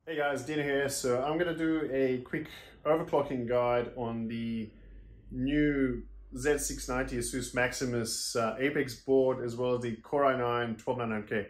Hey guys, Dina here. So I'm going to do a quick overclocking guide on the new Z690 Asus Maximus Apex board, as well as the Core i9 1299K.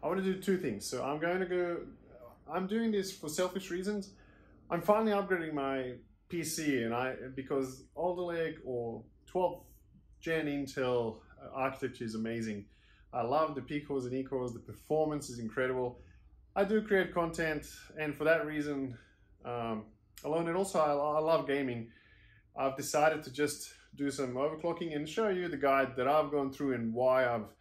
I want to do two things. So I'm doing this for selfish reasons. I'm finally upgrading my PC, and because Alder Lake or 12th gen Intel architecture is amazing. I love the P cores and E cores. The performance is incredible. I do create content, and for that reason alone, and also I love gaming, I've decided to just do some overclocking and show you the guide that I've gone through and why I've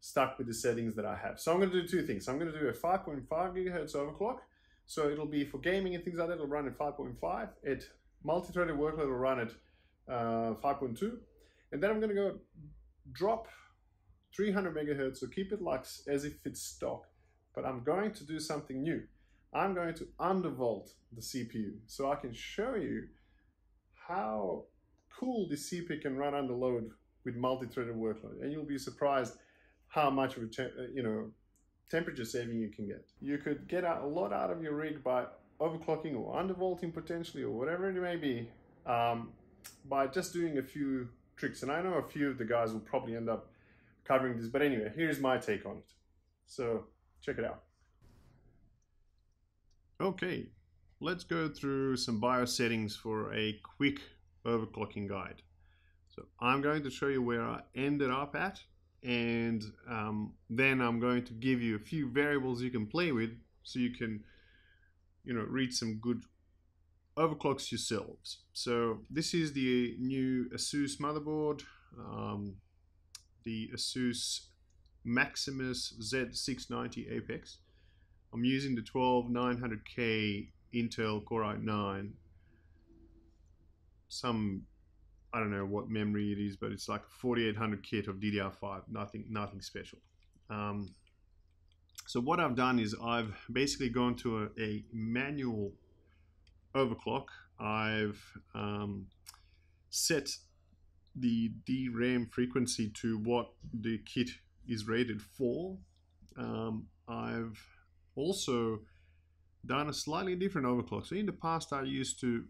stuck with the settings that I have. So I'm going to do two things. I'm going to do a 5.5 gigahertz overclock. So it'll be for gaming and things like that. It'll run at 5.5. At multi-threaded workload, will run at 5.2. And then I'm going to go drop 300 megahertz. So keep it like as if it's stock. But I'm going to do something new. I'm going to undervolt the CPU so I can show you how cool this CPU can run under load with multi-threaded workload. And you'll be surprised how much of a temperature saving you can get. You could get a lot out of your rig by overclocking or undervolting potentially, or whatever it may be, by just doing a few tricks. And I know a few of the guys will probably end up covering this, but anyway, here's my take on it. So check it out. Okay, let's go through some BIOS settings for a quick overclocking guide. So I'm going to show you where I ended up at, and then I'm going to give you a few variables you can play with so you can reach some good overclocks yourselves. So this is the new Asus motherboard, the Asus Maximus Z690 Apex. I'm using the 12900K Intel Core i9. I don't know what memory it is, but it's like a 4800 kit of DDR5, nothing special. So what I've done is I've basically gone to a manual overclock. I've set the DRAM frequency to what the kit is rated for. I've also done a slightly different overclock. So in the past, I used to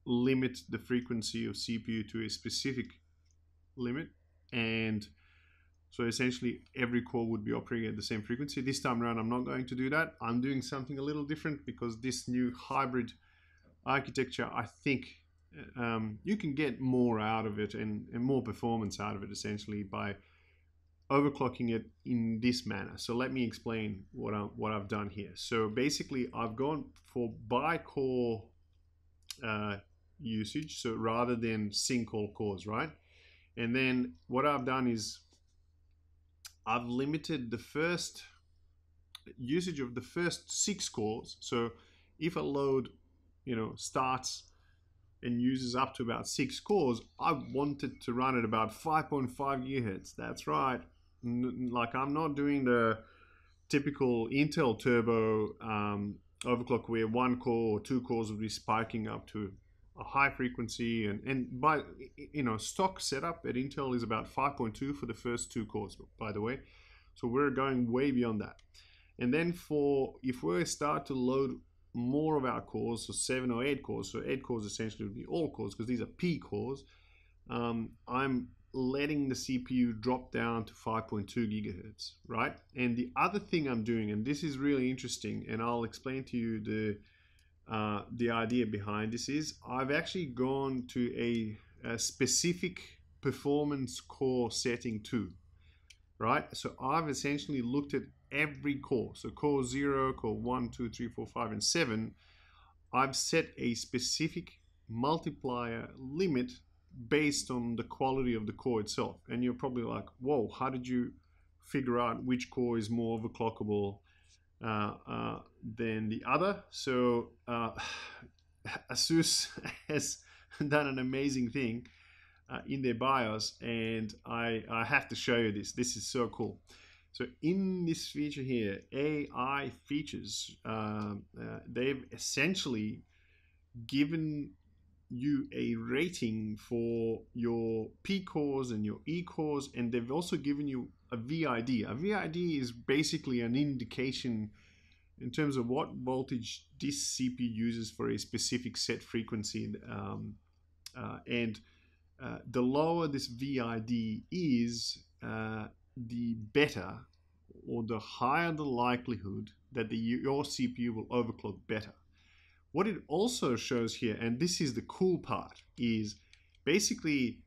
limit the frequency of CPU to a specific limit, and so essentially every core would be operating at the same frequency. This time around I'm not going to do that. I'm doing something a little different because this new hybrid architecture, I think you can get more out of it and more performance out of it essentially by overclocking it in this manner. So let me explain what I've done here. So basically I've gone for bi-core usage, so rather than single cores, right? And then what I've done is I've limited the first usage of the first 6 cores. So if a load starts and uses up to about 6 cores, I want it to run at about 5.5 gigahertz. That's right. Like, I'm not doing the typical Intel turbo overclock where 1 core or 2 cores will be spiking up to a high frequency, and by stock setup at Intel is about 5.2 for the first 2 cores, by the way. So we're going way beyond that. And then if we start to load more of our cores, so 7 or 8 cores, so 8 cores essentially would be all cores because these are P cores, I'm letting the CPU drop down to 5.2 gigahertz, right? And the other thing I'm doing, and this is really interesting, and I'll explain to you the idea behind this, is I've actually gone to a specific performance core setting too, right? So I've essentially looked at every core. So core 0, core 1, 2, 3, 4, 5, and 7. I've set a specific multiplier limit based on the quality of the core itself. And you're probably like, whoa, how did you figure out which core is more overclockable than the other? So Asus has done an amazing thing in their BIOS, and I have to show you this. This is so cool. So in this feature here, AI features, they've essentially given you a rating for your P cores and your E cores, and they've also given you a VID. A VID is basically an indication in terms of what voltage this CPU uses for a specific set frequency. The lower this VID is, the better, or the higher the likelihood that your CPU will overclock better. What it also shows here, and this is the cool part, is basically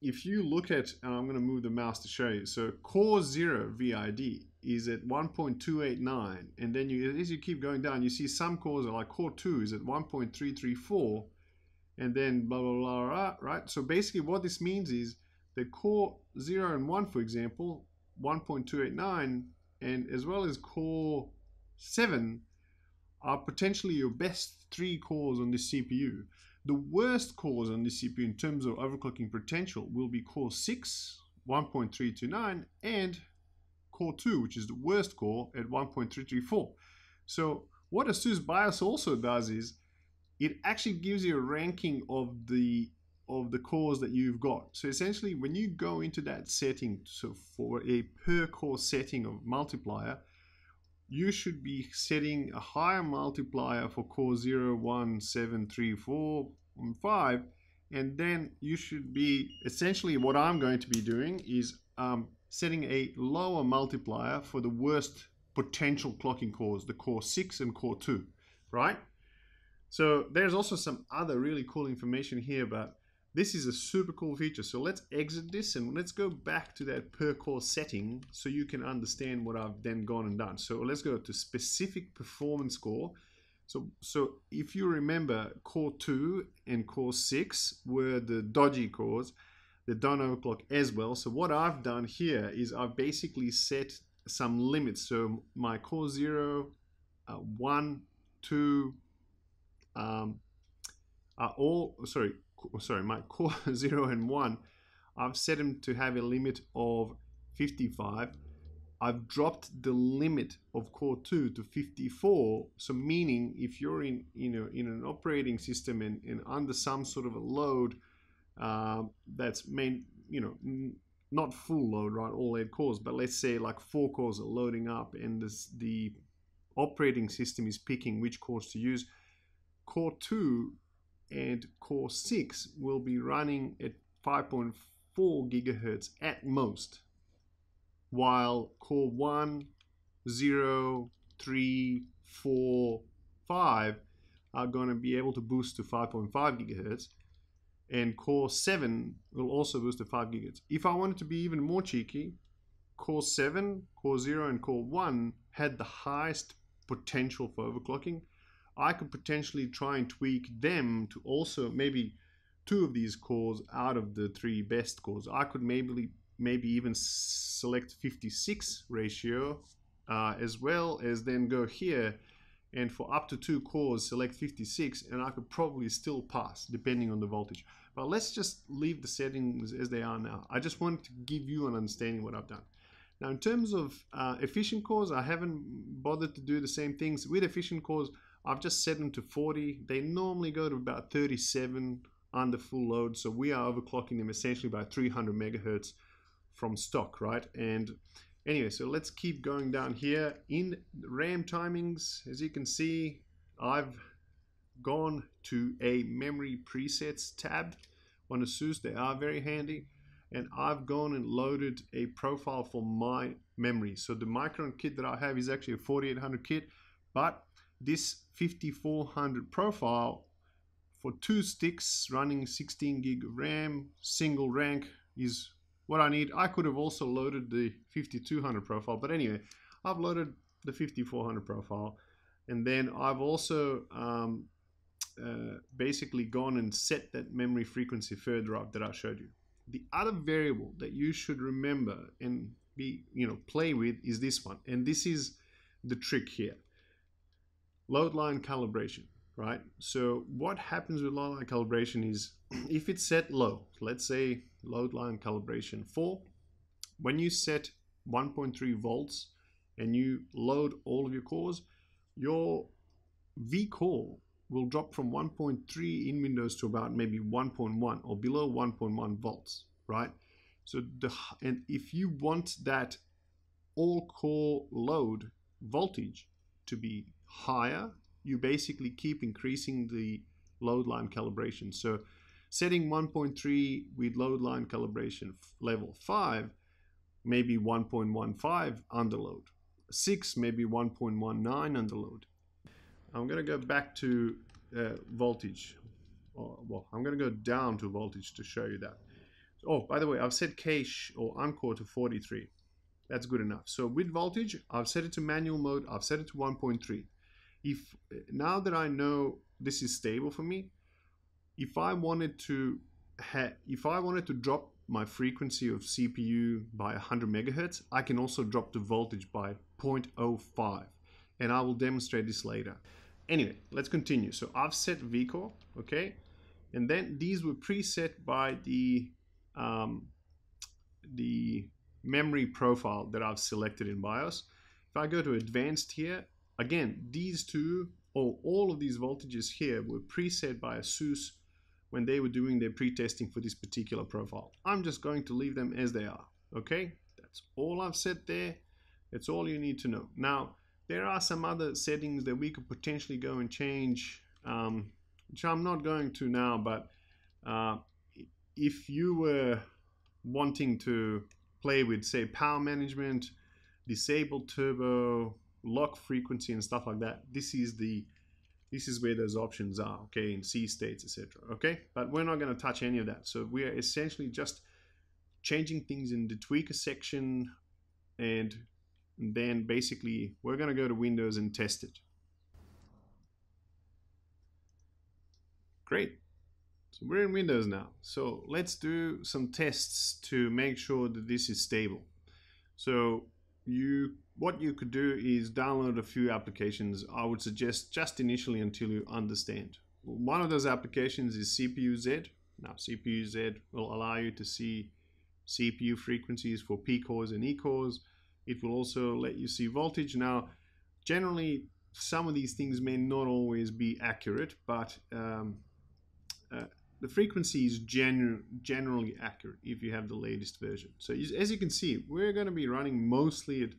if you look at, and I'm going to move the mouse to show you, so core 0 VID is at 1.289, and then as you keep going down, you see some cores are like core 2 is at 1.334, and then blah, blah, blah, blah, right? So basically what this means is the core 0 and 1, for example, 1.289, and as well as core 7 are potentially your best 3 cores on this CPU. The worst cores on this CPU in terms of overclocking potential will be core 6, 1.329, and core 2, which is the worst core at 1.334. So what Asus BIOS also does is it actually gives you a ranking of the cores that you've got. So essentially when you go into that setting, so for a per core setting of multiplier, you should be setting a higher multiplier for core 0, 1, 7, 3, 4, and 5. And then you should be, essentially what I'm going to be doing is setting a lower multiplier for the worst potential clocking cores, the core 6 and core 2, right? So there's also some other really cool information here, but this is a super cool feature. So let's exit this and let's go back to that per core setting so you can understand what I've then gone and done. So let's go to specific performance core. So if you remember, core 2 and core 6 were the dodgy cores that don't overclock as well. So what I've done here is I've basically set some limits. So my core 0, 1, 2 are all, sorry, my core 0 and 1, I've set them to have a limit of 55. I've dropped the limit of core 2 to 54. So meaning if you're in an operating system and under some sort of a load that's not full load, right, all 8 cores, but let's say like 4 cores are loading up and the operating system is picking which cores to use, core 2 and core 6 will be running at 5.4 gigahertz at most, while core 1, 0, 3, 4, 5 are going to be able to boost to 5.5 gigahertz, and core 7 will also boost to 5 gigahertz. If I wanted to be even more cheeky, core 7, core 0, and core 1 had the highest potential for overclocking. I could potentially try and tweak them to also maybe 2 of these cores out of the 3 best cores. I could maybe even select 56 ratio as well as then go here and for up to 2 cores select 56, and I could probably still pass depending on the voltage. But let's just leave the settings as they are now. I just wanted to give you an understanding of what I've done. Now in terms of efficient cores, I haven't bothered to do the same things. With efficient cores, I've just set them to 40. They normally go to about 37 under full load. So we are overclocking them essentially by 300 megahertz from stock, right? And anyway, so let's keep going down here. In RAM timings, as you can see, I've gone to a memory presets tab on Asus. They are very handy. And I've gone and loaded a profile for my memory. So the Micron kit that I have is actually a 4800 kit, but this 5400 profile for 2 sticks running 16 gig of RAM, single rank is what I need. I could have also loaded the 5200 profile, but anyway, I've loaded the 5400 profile, and then I've also basically gone and set that memory frequency further up that I showed you. The other variable that you should remember and play with is this one, and this is the trick here. Load line calibration, right? So what happens with load line calibration is if it's set low, let's say load line calibration 4, when you set 1.3 volts and you load all of your cores, your vCore will drop from 1.3 in Windows to about maybe 1.1 or below 1.1 volts, right? So and if you want that all core load voltage to be higher, you basically keep increasing the load line calibration. So setting 1.3 with load line calibration level 5, maybe 1.15 underload. 6, maybe 1.19 underload. I'm going to go back to voltage. Well, I'm going to go down to voltage to show you that. Oh, by the way, I've set cache or uncore to 43. That's good enough. So with voltage, I've set it to manual mode. I've set it to 1.3. Now that I know this is stable for me, if I wanted to drop my frequency of CPU by 100 megahertz, I can also drop the voltage by 0.05, and I will demonstrate this later. Anyway, let's continue. So I've set vCore, okay, and then these were preset by the memory profile that I've selected in BIOS. If I go to advanced here, again, these two, or all of these voltages here were preset by Asus when they were doing their pre-testing for this particular profile. I'm just going to leave them as they are, okay? That's all I've set there. That's all you need to know. Now, there are some other settings that we could potentially go and change, which I'm not going to now, but if you were wanting to play with, say, power management, disable turbo, lock frequency and stuff like that, this is where those options are, okay, in C states, etc. Okay, but we're not going to touch any of that. So we are essentially just changing things in the tweaker section, and then basically we're going to go to Windows and test it. Great. So we're in Windows now. So let's do some tests to make sure that this is stable. So what you could do is download a few applications. I would suggest just initially until you understand. One of those applications is CPU-Z. Now CPU-Z will allow you to see CPU frequencies for P cores and E cores. It will also let you see voltage. Now generally some of these things may not always be accurate, but the frequency is generally accurate if you have the latest version. So as you can see, we're going to be running mostly at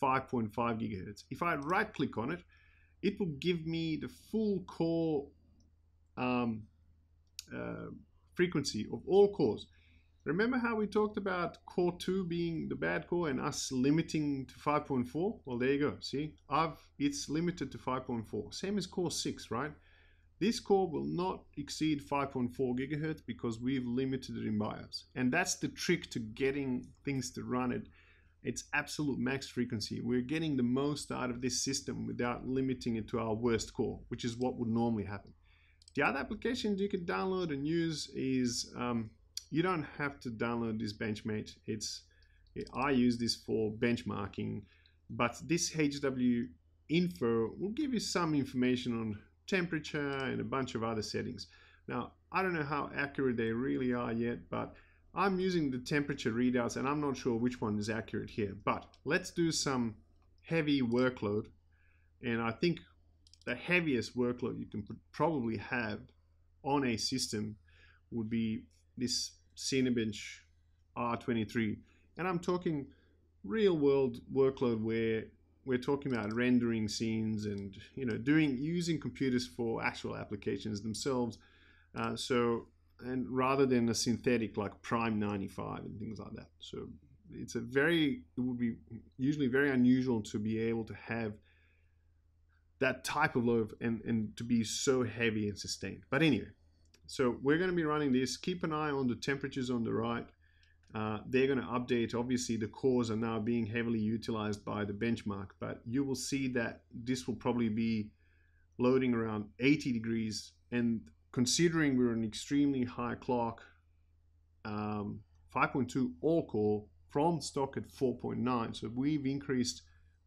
5.5 gigahertz. If I right click on it, it will give me the full core frequency of all cores. Remember how we talked about core 2 being the bad core and us limiting to 5.4? Well, there you go. See, it's limited to 5.4. Same as core 6, right? This core will not exceed 5.4 gigahertz because we've limited it in BIOS. And that's the trick to getting things to run at its absolute max frequency. We're getting the most out of this system without limiting it to our worst core, which is what would normally happen. The other applications you can download and use is, you don't have to download this Benchmate. I use this for benchmarking, but this HW info will give you some information on temperature and a bunch of other settings. Now, I don't know how accurate they really are yet, but I'm using the temperature readouts and I'm not sure which one is accurate here. But let's do some heavy workload. And I think the heaviest workload you can probably have on a system would be this Cinebench R23. And I'm talking real world workload where we're talking about rendering scenes and using computers for actual applications themselves. And rather than a synthetic like Prime 95 and things like that. So it would be usually very unusual to be able to have that type of load and to be so heavy and sustained. But anyway, so we're going to be running this. Keep an eye on the temperatures on the right. They're going to update. Obviously, the cores are now being heavily utilized by the benchmark, but you will see that this will probably be loading around 80 degrees. And considering we're an extremely high clock, 5.2 all-core from stock at 4.9. So we've increased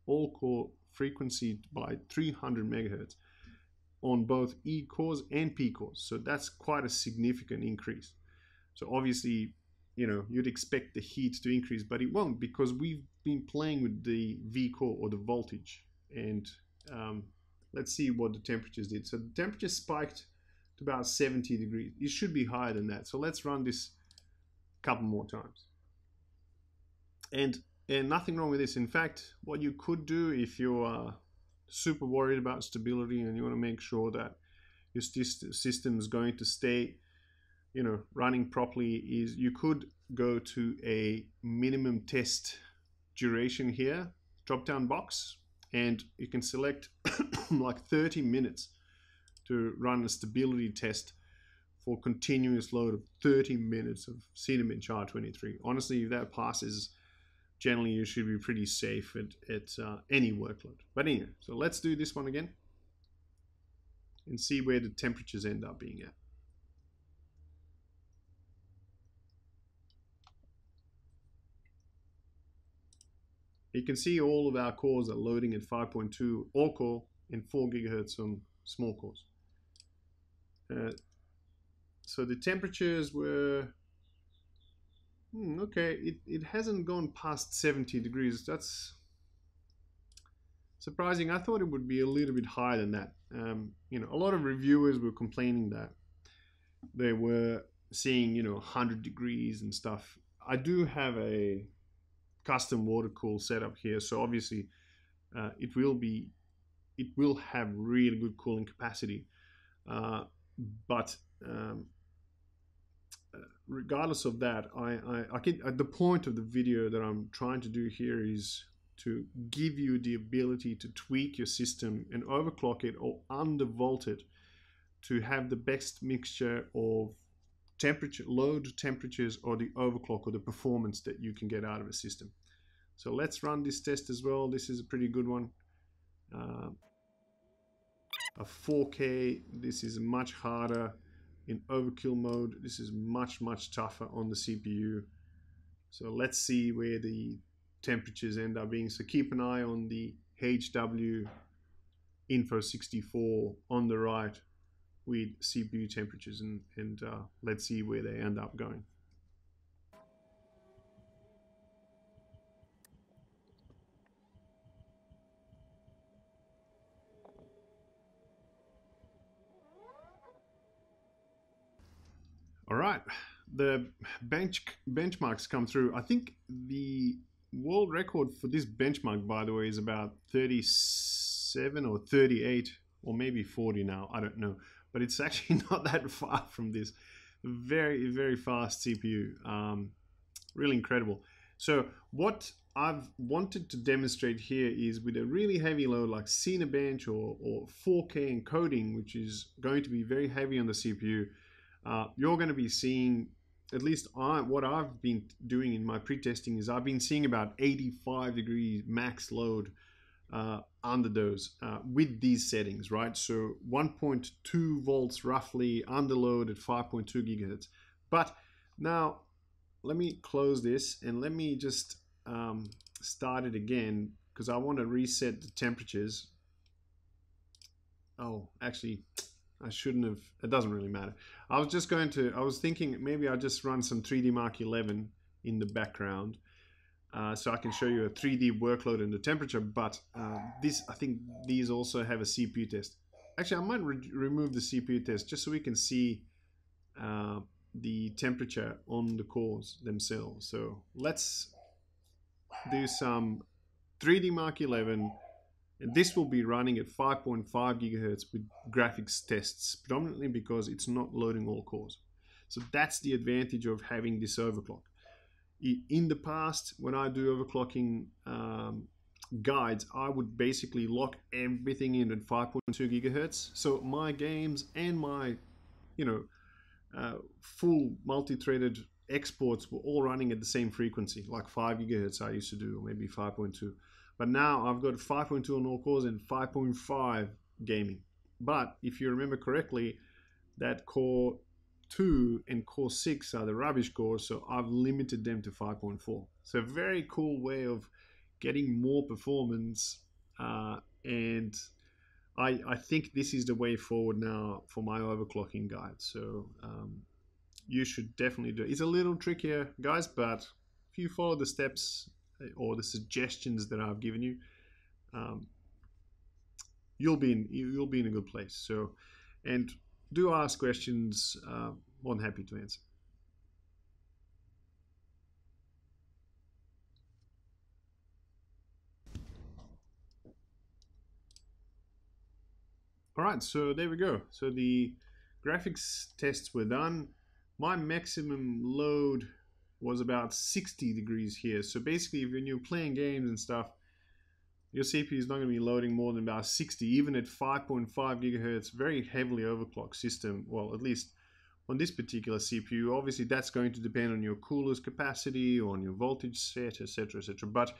all-core frequency by 300 megahertz on both E cores and P cores. So that's quite a significant increase. So obviously, you'd expect the heat to increase, but it won't, because we've been playing with the V core, or the voltage. And let's see what the temperatures did. So the temperature spiked to about 70 degrees. It should be higher than that. So let's run this a couple more times. And nothing wrong with this. In fact, what you could do, if you're super worried about stability and you want to make sure that your system is going to stay running properly, is you could go to a minimum test duration here, drop down box, and you can select like 30 minutes to run a stability test for continuous load of 30 minutes of Cinebench R23. Honestly, if that passes, generally you should be pretty safe at any workload. But anyway, so let's do this one again and see where the temperatures end up being at. You can see all of our cores are loading at 5.2 all core and 4 gigahertz on small cores. So the temperatures were okay. It hasn't gone past 70 degrees. That's surprising. I thought it would be a little bit higher than that. A lot of reviewers were complaining that they were seeing 100 degrees and stuff. I do have a custom water cool setup here, so obviously it will have really good cooling capacity, but regardless of that, I can, the point of the video that I'm trying to do here is to give you the ability to tweak your system and overclock it or undervolt it to have the best mixture of load temperatures, or the overclock, or the performance that you can get out of a system. So let's run this test as well. This is a pretty good one. A 4K, this is much harder. In overkill mode, this is much tougher on the CPU. So let's see where the temperatures end up being. So keep an eye on the HW Info 64 on the right with CPU temperatures, and let's see where they end up going. All right, the benchmarks come through. I think the world record for this benchmark, by the way, is about 37 or 38 or maybe 40 now. I don't know, but it's actually not that far from this. Very fast CPU, really incredible. So what I've wanted to demonstrate here is, with a really heavy load like Cinebench or 4K encoding, which is going to be very heavy on the CPU, you're going to be seeing, at least what I've been doing in my pre-testing, is I've been seeing about 85 degrees max load under those with these settings, right? So 1.2 volts roughly under load at 5.2 gigahertz. But now let me close this and let me just start it again, because I want to reset the temperatures. Oh, actually, I shouldn't have. It doesn't really matter. I was thinking maybe I'll just run some 3D Mark 11 in the background, so I can show you a 3D workload and the temperature. But I think these also have a CPU test. Actually, I might remove the CPU test just so we can see the temperature on the cores themselves. So let's do some 3D Mark 11. And this will be running at 5.5 gigahertz with graphics tests, predominantly because it's not loading all cores. So that's the advantage of having this overclock. In the past, when I do overclocking guides, I would basically lock everything in at 5.2 gigahertz. So my games and my, full multi-threaded exports were all running at the same frequency, like 5 gigahertz I used to do, or maybe 5.2. But now I've got 5.2 on all cores and 5.5 gaming. But if you remember correctly, that core 2 and core 6 are the rubbish cores, so I've limited them to 5.4. So a very cool way of getting more performance, and I think this is the way forward now for my overclocking guide. So you should definitely do it. It's a little trickier, guys, but if you follow the steps or the suggestions that I've given you, you'll be in a good place. So, and do ask questions. More than happy to answer. All right, so there we go. So the graphics tests were done. My maximum load was about 60 degrees here. So basically, when you're playing games and stuff, your CPU is not going to be loading more than about 60, even at 5.5 gigahertz, very heavily overclocked system. Well, at least on this particular CPU. Obviously, that's going to depend on your cooler's capacity, on your voltage set, etc., etc. But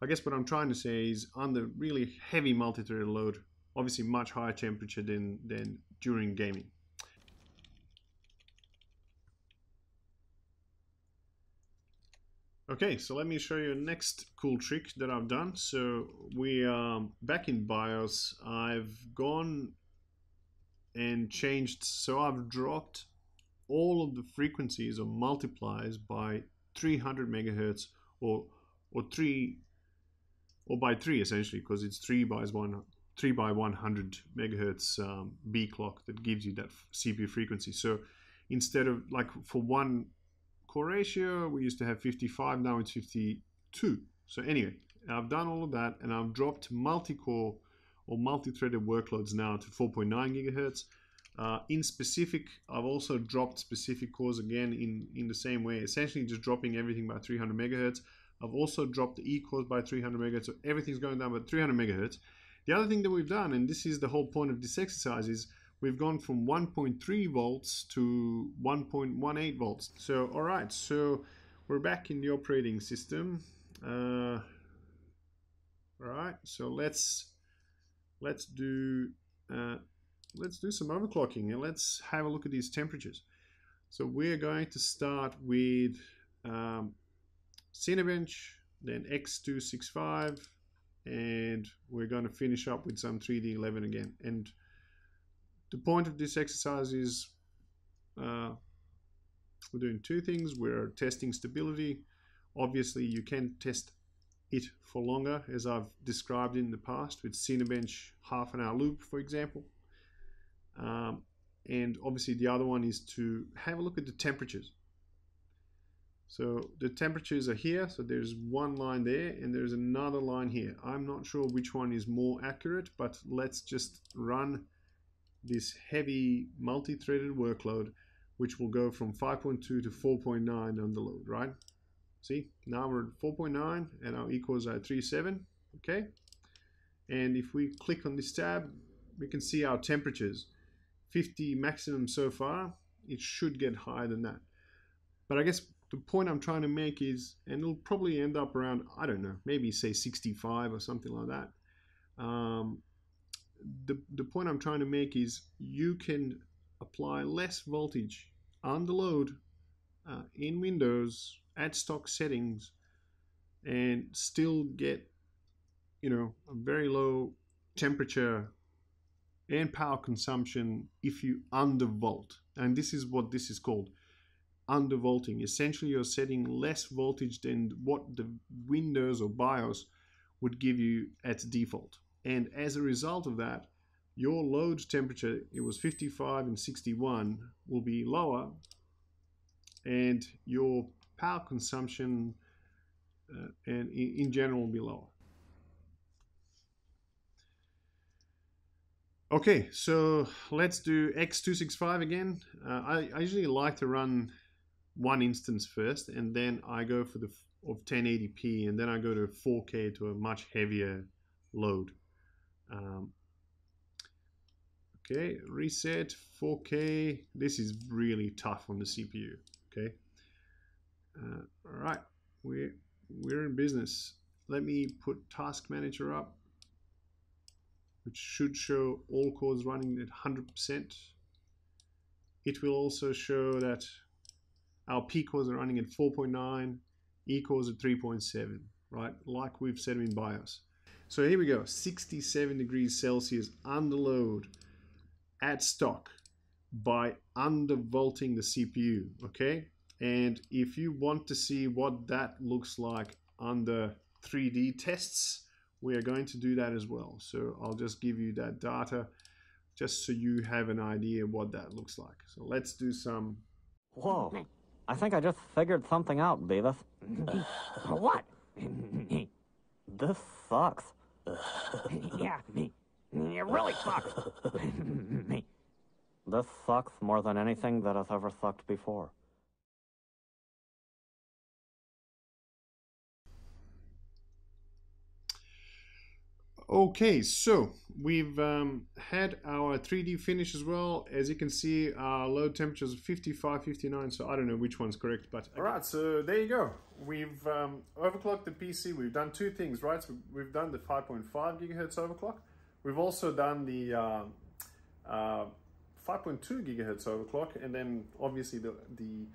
I guess what I'm trying to say is, under really heavy multi-threaded load, obviously much higher temperature than during gaming. Okay, so let me show you a next cool trick that I've done. So we are back in BIOS. I've gone and changed, so I've dropped all of the frequencies or multipliers by 300 megahertz or by 3 essentially, because it's 3 by 100 megahertz B clock that gives you that CPU frequency. So instead of, like, for one core ratio we used to have 55, now it's 52. So anyway, I've done all of that, and I've dropped multi-core or multi-threaded workloads now to 4.9 gigahertz. In specific, I've also dropped specific cores again in the same way, essentially just dropping everything by 300 megahertz. I've also dropped the E cores by 300 megahertz, so everything's going down by 300 megahertz. The other thing that we've done, and this is the whole point of this exercise, is we've gone from 1.3 volts to 1.18 volts. So, all right, so we're back in the operating system. All right, so let's do some overclocking, and let's have a look at these temperatures. So we're going to start with Cinebench, then X265, and we're going to finish up with some 3D11 again. And the point of this exercise is we're doing two things. We're testing stability. Obviously, you can test it for longer, as I've described in the past with Cinebench half-an-hour loop, for example. And obviously the other one is to have a look at the temperatures. So the temperatures are here, so there's one line there and there's another line here. I'm not sure which one is more accurate, but let's just run this heavy multi-threaded workload, which will go from 5.2 to 4.9 on the load, right? See, now we're at 4.9 and our equals are 3.7, okay? And if we click on this tab, we can see our temperatures. 50 maximum so far. It should get higher than that. But I guess the point I'm trying to make is, and it'll probably end up around, I don't know, maybe say 65 or something like that. The point I'm trying to make is you can apply less voltage on the load in Windows at stock settings and still get, you know, a very low temperature and power consumption if you undervolt. And this is what this is called, undervolting. Essentially, you're setting less voltage than what the Windows or BIOS would give you at default. And as a result of that, your load temperature, it was 55 and 61, will be lower, and your power consumption and in general will be lower. Okay, so let's do X265 again. I usually like to run one instance first, and then I go for the of 1080p, and then I go to 4K to a much heavier load. Okay, reset 4K. This is really tough on the CPU. Okay, all right, we're in business. Let me put Task Manager up, which should show all cores running at 100%. It will also show that our P cores are running at 4.9, E cores at 3.7, right? Like we've set in BIOS. So here we go, 67 degrees Celsius under load at stock. by undervolting the CPU, okay? And if you want to see what that looks like under 3D tests, we are going to do that as well. So I'll just give you that data just so you have an idea what that looks like. So let's do some. Whoa, I think I just figured something out, Beavis. What? This sucks. Yeah, it really sucks. This sucks more than anything that has ever sucked before. Okay, so we've had our 3D finish as well. As you can see, our load temperatures are 55, 59, so I don't know which one's correct, but... All right, so there you go. We've overclocked the PC. We've done two things, right? So we've done the 5.5 gigahertz overclock. We've also done the 5.2 gigahertz overclock, and then obviously the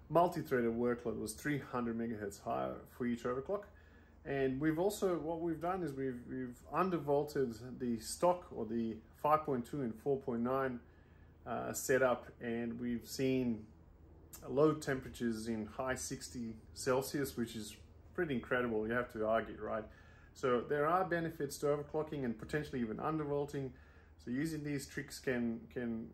multi-threaded workload was 300 megahertz higher for each overclock. And we've also, what we've done is we've undervolted the stock or the 5.2 and 4.9 setup, and we've seen low temperatures in high 60 Celsius, which is pretty incredible. You have to argue, right? So there are benefits to overclocking and potentially even undervolting. So using these tricks can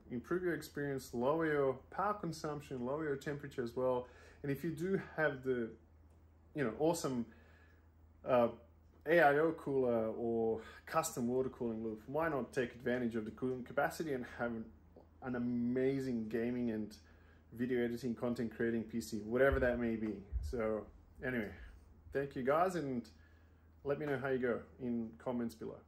improve your experience, lower your power consumption, lower your temperature as well. And if you do have the, awesome AIO cooler or custom water cooling loop, why not take advantage of the cooling capacity and have an amazing gaming and video editing, content creating PC, whatever that may be. So anyway, thank you guys, and let me know how you go in comments below.